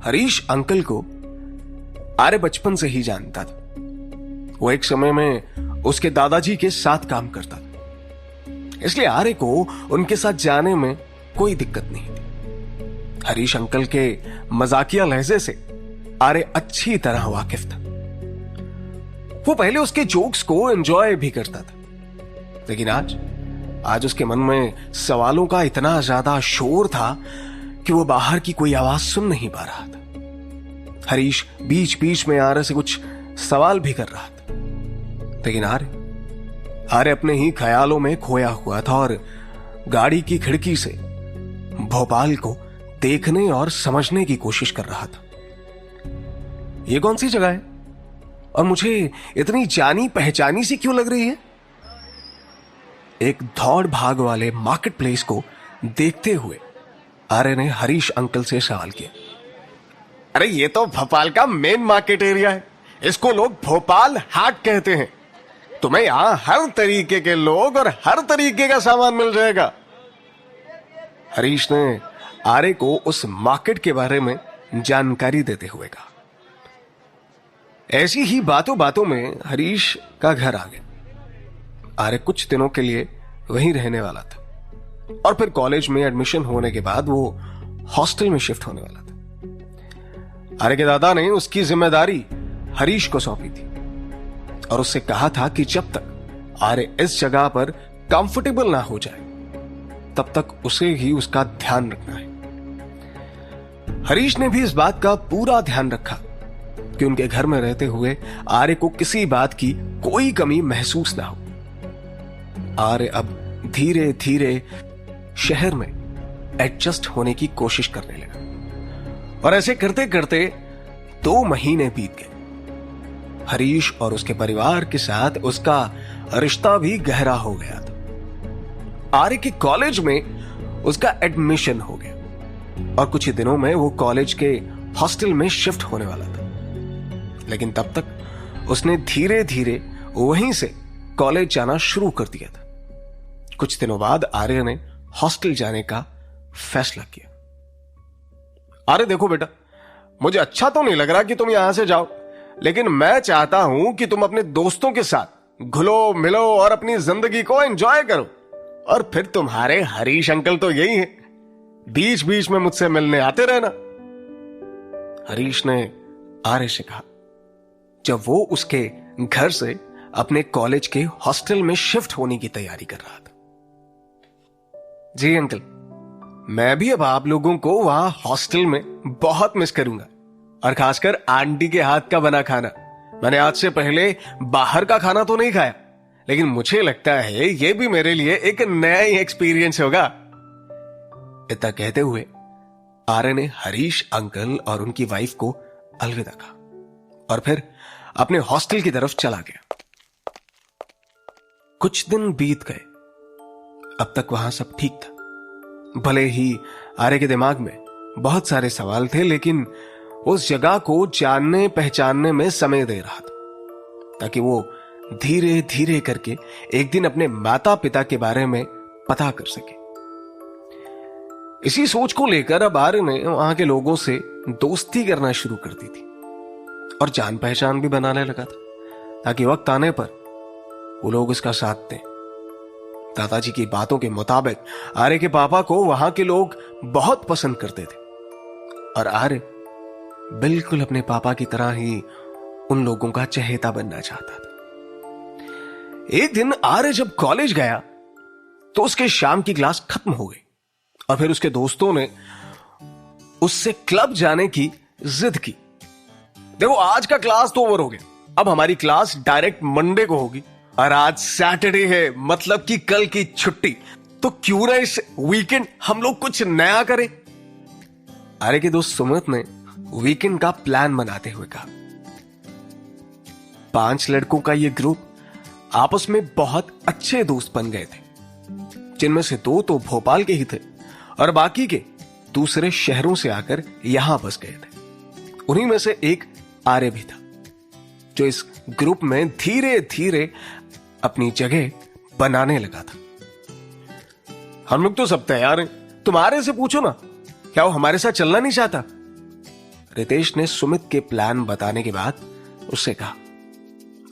Harish uncle को आर्य बचपन से ही जानता था। वो एक समय में उसके दादाजी के साथ काम करता था, इसलिए आर्य को उनके साथ जाने में कोई दिक्कत नहीं थी। हरीश अंकल के मजाकिया लहजे से आर्य अच्छी तरह वाकिफ था। वो पहले उसके जोक्स को एंजॉय भी करता था, लेकिन आज उसके मन में सवालों का इतना ज्यादा शोर था कि वो बाहर की कोई आवाज सुन नहीं पा रहा था। हरीश बीच बीच में आर्य से कुछ सवाल भी कर रहा था, लेकिन आर्य अपने ही ख्यालों में खोया हुआ था और गाड़ी की खिड़की से भोपाल को देखने और समझने की कोशिश कर रहा था। ये कौन सी जगह है और मुझे इतनी जानी पहचानी सी क्यों लग रही है? एक दौड़ भाग वाले मार्केट प्लेस को देखते हुए आर्य ने हरीश अंकल से सवाल किया। अरे ये तो भोपाल का मेन मार्केट एरिया है, इसको लोग भोपाल हाट कहते हैं। तुम्हें यहां हर तरीके के लोग और हर तरीके का सामान मिल जाएगा। हरीश ने आर्य को उस मार्केट के बारे में जानकारी देते हुए कहा। ऐसी ही बातों बातों में हरीश का घर आ गया। आर्य कुछ दिनों के लिए वहीं रहने वाला था और फिर कॉलेज में एडमिशन होने के बाद वो हॉस्टल में शिफ्ट होने वाला था। आर्य के दादा ने उसकी जिम्मेदारी हरीश को सौंपी थी और उससे कहा था कि जब तक आर्य इस जगह पर कंफर्टेबल ना हो जाए तब तक उसे ही उसका ध्यान रखना है। हरीश ने भी इस बात का पूरा ध्यान रखा कि उनके घर में रहते हुए आर्य को किसी बात की कोई कमी महसूस ना हो। आर्य अब धीरे धीरे शहर में एडजस्ट होने की कोशिश करने लगा और ऐसे करते करते 2 महीने बीत गए। हरीश और उसके परिवार के साथ उसका रिश्ता भी गहरा हो गया था। आर्य के कॉलेज में उसका एडमिशन हो गया और कुछ ही दिनों में वो कॉलेज के हॉस्टल में शिफ्ट होने वाला था, लेकिन तब तक उसने धीरे धीरे वहीं से कॉलेज जाना शुरू कर दिया था। कुछ दिनों बाद आर्य ने हॉस्टल जाने का फैसला किया। आर्य देखो बेटा, मुझे अच्छा तो नहीं लग रहा कि तुम यहां से जाओ, लेकिन मैं चाहता हूं कि तुम अपने दोस्तों के साथ घुलो मिलो और अपनी जिंदगी को एंजॉय करो। और फिर तुम्हारे हरीश अंकल तो यही हैं, बीच बीच में मुझसे मिलने आते रहना। हरीश ने आर्य से कहा जब वो उसके घर से अपने कॉलेज के हॉस्टल में शिफ्ट होने की तैयारी कर रहा था। जी अंकल, मैं भी अब आप लोगों को वहां हॉस्टल में बहुत मिस करूंगा और खासकर आंटी के हाथ का बना खाना। मैंने आज से पहले बाहर का खाना तो नहीं खाया, लेकिन मुझे लगता है यह भी मेरे लिए एक नया ही एक्सपीरियंस होगा। इतना कहते हुए आर्य ने हरीश अंकल और उनकी वाइफ को अलविदा कहा और फिर अपने हॉस्टल की तरफ चला गया। कुछ दिन बीत गए। अब तक वहां सब ठीक था। भले ही आर्य के दिमाग में बहुत सारे सवाल थे, लेकिन उस जगह को जानने पहचानने में समय दे रहा था ताकि वो धीरे धीरे करके एक दिन अपने माता पिता के बारे में पता कर सके। इसी सोच को लेकर अब आर्य ने वहां के लोगों से दोस्ती करना शुरू कर दी थी और जान पहचान भी बनाने लगा था ताकि वक्त आने पर वो लोग उसका साथ दें। दादाजी की बातों के मुताबिक आर्य के पापा को वहां के लोग बहुत पसंद करते थे और आर्य बिल्कुल अपने पापा की तरह ही उन लोगों का चहेता बनना चाहता था। एक दिन आर्य जब कॉलेज गया तो उसके शाम की क्लास खत्म हो गई और फिर उसके दोस्तों ने उससे क्लब जाने की जिद की। देखो, आज का क्लास तो ओवर हो गया, अब हमारी क्लास डायरेक्ट मंडे को होगी और आज सैटरडे है, मतलब कि कल की छुट्टी, तो क्यों ना इस वीकेंड हम लोग कुछ नया करें। आर्य के दोस्त सुमित ने वीकेंड का प्लान बनाते हुए कहा। 5 लड़कों का यह ग्रुप आपस में बहुत अच्छे दोस्त बन गए थे, जिनमें से 2 तो भोपाल के ही थे और बाकी के दूसरे शहरों से आकर यहां बस गए थे। उन्हीं में से एक आर्य भी था, जो इस ग्रुप में धीरे धीरे अपनी जगह बनाने लगा था। हम लोग तो सब तैयार हैं, तुम्हारे से पूछो ना, क्या वो हमारे साथ चलना नहीं चाहता? रितेश ने सुमित के प्लान बताने के बाद उससे कहा,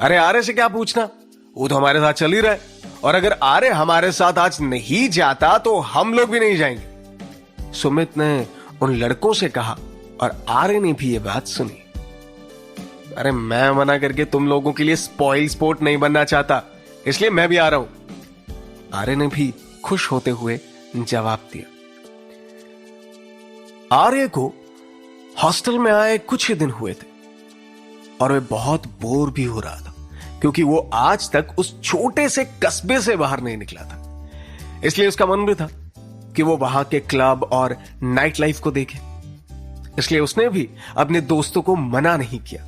अरे आर्य से क्या पूछना, वो तो हमारे साथ चल ही रहा है, और अगर आर्य हमारे साथ आज नहीं जाता तो हम लोग भी नहीं जाएंगे। सुमित ने उन लड़कों से कहा और आर्य ने भी ये बात सुनी। अरे मैं मना करके तुम लोगों के लिए स्पॉइल स्पोर्ट नहीं बनना चाहता, इसलिए मैं भी आ रहा हूं। आर्य ने भी खुश होते हुए जवाब दिया। आर्य को हॉस्टल में आए कुछ ही दिन हुए थे और वह बहुत बोर भी हो रहा था, क्योंकि वो आज तक उस छोटे से कस्बे से बाहर नहीं निकला था। इसलिए उसका मन भी था कि वो वहां के क्लब और नाइट लाइफ को देखे। इसलिए उसने भी अपने दोस्तों को मना नहीं किया,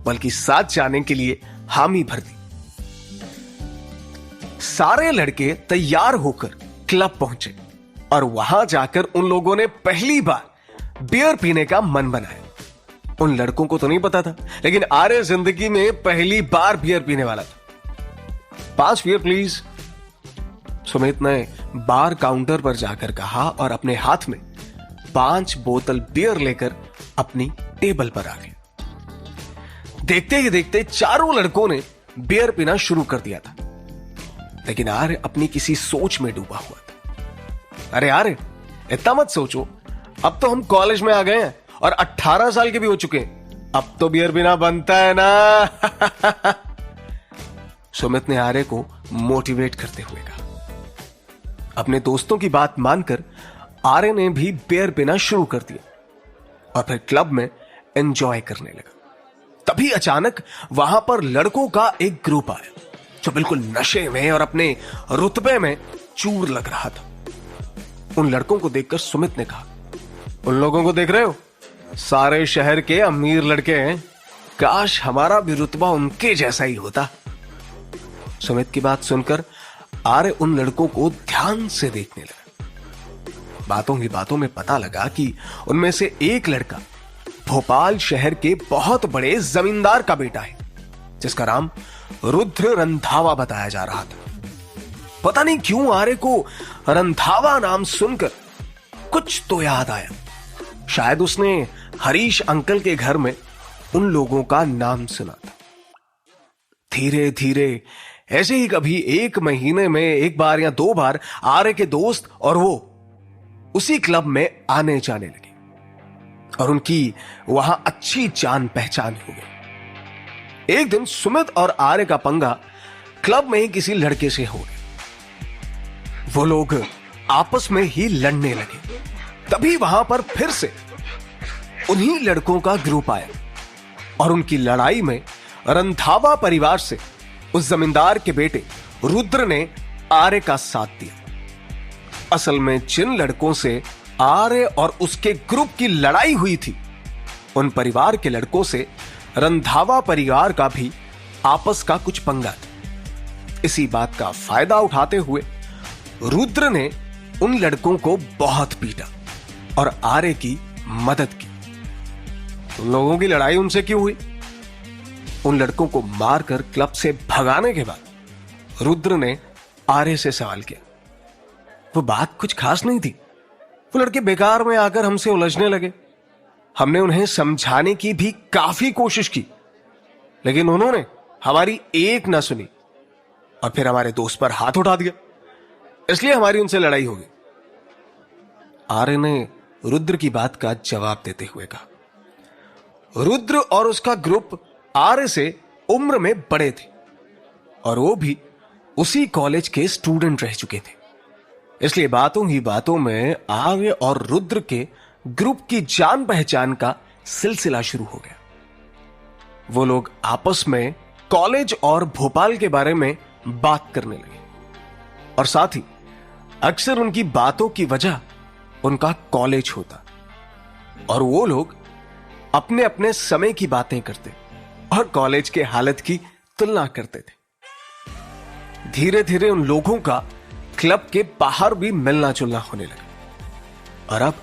बल्कि साथ जाने के लिए हामी भर दी। सारे लड़के तैयार होकर क्लब पहुंचे और वहां जाकर उन लोगों ने पहली बार बियर पीने का मन बनाया। उन लड़कों को तो नहीं पता था, लेकिन आर्य जिंदगी में पहली बार बियर पीने वाला था। 5 बियर प्लीज, सुमित ने बार काउंटर पर जाकर कहा और अपने हाथ में 5 बोतल बियर लेकर अपनी टेबल पर आ गए। देखते ही देखते चारों लड़कों ने बियर पीना शुरू कर दिया था, लेकिन आर्य अपनी किसी सोच में डूबा हुआ था। अरे आर्य, इतना मत सोचो, अब तो हम कॉलेज में आ गए हैं और 18 साल के भी हो चुके हैं, अब तो बियर बिना बनता है ना। सुमित ने आर्य को मोटिवेट करते हुए कहा। अपने दोस्तों की बात मानकर आर्य ने भी बियर पीना शुरू कर दिया और फिर क्लब में एंजॉय करने लगा। तभी अचानक वहां पर लड़कों का एक ग्रुप आया जो बिल्कुल नशे में और अपने रुतबे में चूर लग रहा था। उन लड़कों को देखकर सुमित ने कहा, उन लोगों को देख रहे हो, सारे शहर के अमीर लड़के हैं, काश हमारा भी रुतबा उनके जैसा ही होता। सुमित की बात सुनकर आर्य उन लड़कों को ध्यान से देखने लगा। बातों ही बातों में पता लगा कि उनमें से एक लड़का भोपाल शहर के बहुत बड़े जमींदार का बेटा है, जिसका नाम रुद्र रंधावा बताया जा रहा था। पता नहीं क्यों आर्य को रंधावा नाम सुनकर कुछ तो याद आया। शायद उसने हरीश अंकल के घर में उन लोगों का नाम सुना था। धीरे धीरे ऐसे ही कभी 1 महीने में 1 बार या 2 बार आर्य के दोस्त और वो उसी क्लब में आने जाने लगे और उनकी वहां अच्छी जान पहचान हो गई। एक दिन सुमित और आर्य का पंगा क्लब में ही किसी लड़के से हो गया। वो लोग आपस में ही लड़ने लगे। तभी वहां पर फिर से उन्हीं लड़कों का ग्रुप आया और उनकी लड़ाई में रंधावा परिवार से उस जमींदार के बेटे रुद्र ने आर्य का साथ दिया। असल में जिन लड़कों से आर्य और उसके ग्रुप की लड़ाई हुई थी, उन परिवार के लड़कों से रंधावा परिवार का भी आपस का कुछ पंगा था। इसी बात का फायदा उठाते हुए रुद्र ने उन लड़कों को बहुत पीटा और आर्य की मदद की। उन लोगों की लड़ाई उनसे क्यों हुई? उन लड़कों को मारकर क्लब से भगाने के बाद रुद्र ने आर्य से सवाल किया। वो बात कुछ खास नहीं थी, वो लड़के बेकार में आकर हमसे उलझने लगे। हमने उन्हें समझाने की भी काफी कोशिश की, लेकिन उन्होंने हमारी एक ना सुनी और फिर हमारे दोस्त पर हाथ उठा दिया, इसलिए हमारी उनसे लड़ाई हो गई। आर्य ने रुद्र की बात का जवाब देते हुए कहा। रुद्र और उसका ग्रुप आर्य से उम्र में बड़े थे और वो भी उसी कॉलेज के स्टूडेंट रह चुके थे, इसलिए बातों ही बातों में आर्य और रुद्र के ग्रुप की जान पहचान का सिलसिला शुरू हो गया। वो लोग आपस में कॉलेज और भोपाल के बारे में बात करने लगे और साथ ही अक्सर उनकी बातों की वजह उनका कॉलेज होता और वो लोग अपने अपने समय की बातें करते और कॉलेज के हालत की तुलना करते थे। धीरे धीरे उन लोगों का क्लब के बाहर भी मिलना जुलना होने लगा और अब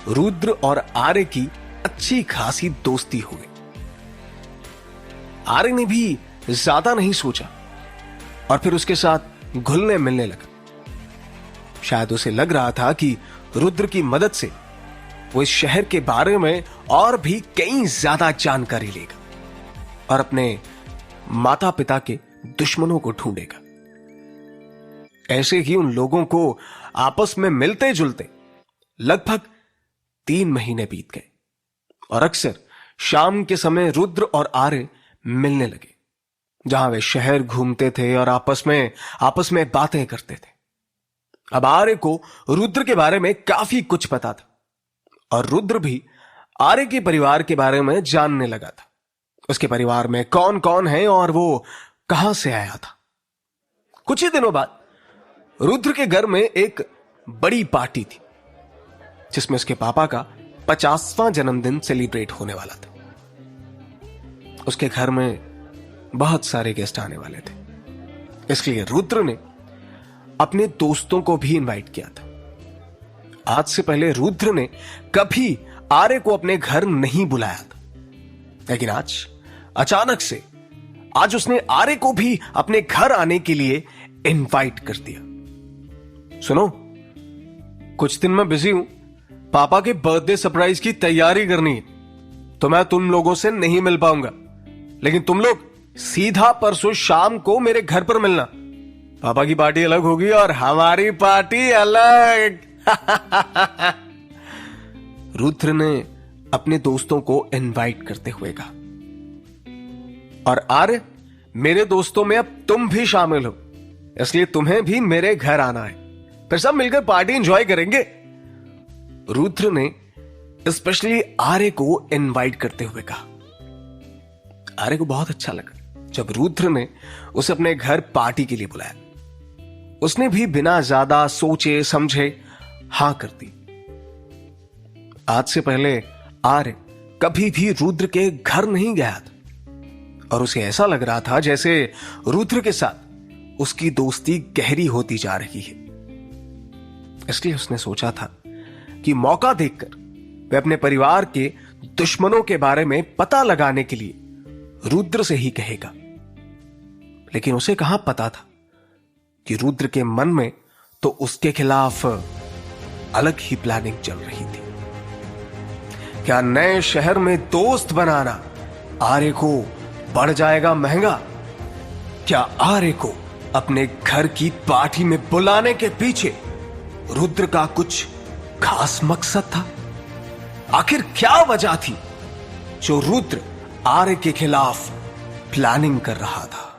रुद्र और आर्य की अच्छी खासी दोस्ती हो गई। आर्य ने भी ज्यादा नहीं सोचा और फिर उसके साथ घुलने मिलने लगा। शायद उसे लग रहा था कि रुद्र की मदद से वो इस शहर के बारे में और भी कई ज्यादा जानकारी लेगा और अपने माता पिता के दुश्मनों को ढूंढेगा। ऐसे ही उन लोगों को आपस में मिलते जुलते लगभग 3 महीने बीत गए और अक्सर शाम के समय रुद्र और आर्य मिलने लगे, जहां वे शहर घूमते थे और आपस में बातें करते थे। अब आर्य को रुद्र के बारे में काफी कुछ पता था और रुद्र भी आर्य के परिवार के बारे में जानने लगा था। उसके परिवार में कौन कौन है और वो कहां से आया था। कुछ ही दिनों बाद रुद्र के घर में एक बड़ी पार्टी थी, जिसमें उसके पापा का 50वां जन्मदिन सेलिब्रेट होने वाला था। उसके घर में बहुत सारे गेस्ट आने वाले थे, इसलिए रुद्र ने अपने दोस्तों को भी इनवाइट किया था। आज से पहले रुद्र ने कभी आर्य को अपने घर नहीं बुलाया था, लेकिन आज अचानक से आज उसने आर्य को भी अपने घर आने के लिए इनवाइट कर दिया। सुनो, कुछ दिन मैं बिजी हूं, पापा के बर्थडे सरप्राइज की तैयारी करनी है, तो मैं तुम लोगों से नहीं मिल पाऊंगा, लेकिन तुम लोग सीधा परसों शाम को मेरे घर पर मिलना। पापा की पार्टी अलग होगी और हमारी पार्टी अलग। रुद्र ने अपने दोस्तों को इनवाइट करते हुए कहा, और आर्य, मेरे दोस्तों में अब तुम भी शामिल हो, इसलिए तुम्हें भी मेरे घर आना है, फिर सब मिलकर पार्टी एंजॉय करेंगे। रुद्र ने स्पेशली आर्य को इनवाइट करते हुए कहा। आर्य को बहुत अच्छा लगा जब रुद्र ने उसे अपने घर पार्टी के लिए बुलाया। उसने भी बिना ज्यादा सोचे समझे हां कर दी। आज से पहले आर्य कभी भी रुद्र के घर नहीं गया था और उसे ऐसा लग रहा था जैसे रुद्र के साथ उसकी दोस्ती गहरी होती जा रही है। इसलिए उसने सोचा था कि मौका देखकर वह अपने परिवार के दुश्मनों के बारे में पता लगाने के लिए रुद्र से ही कहेगा। लेकिन उसे कहां पता था कि रुद्र के मन में तो उसके खिलाफ अलग ही प्लानिंग चल रही थी। क्या नए शहर में दोस्त बनाना आर्य को पड़ जाएगा महंगा? क्या आर्य को अपने घर की पार्टी में बुलाने के पीछे रुद्र का कुछ खास मकसद था? आखिर क्या वजह थी जो रुद्र आर्य के खिलाफ प्लानिंग कर रहा था?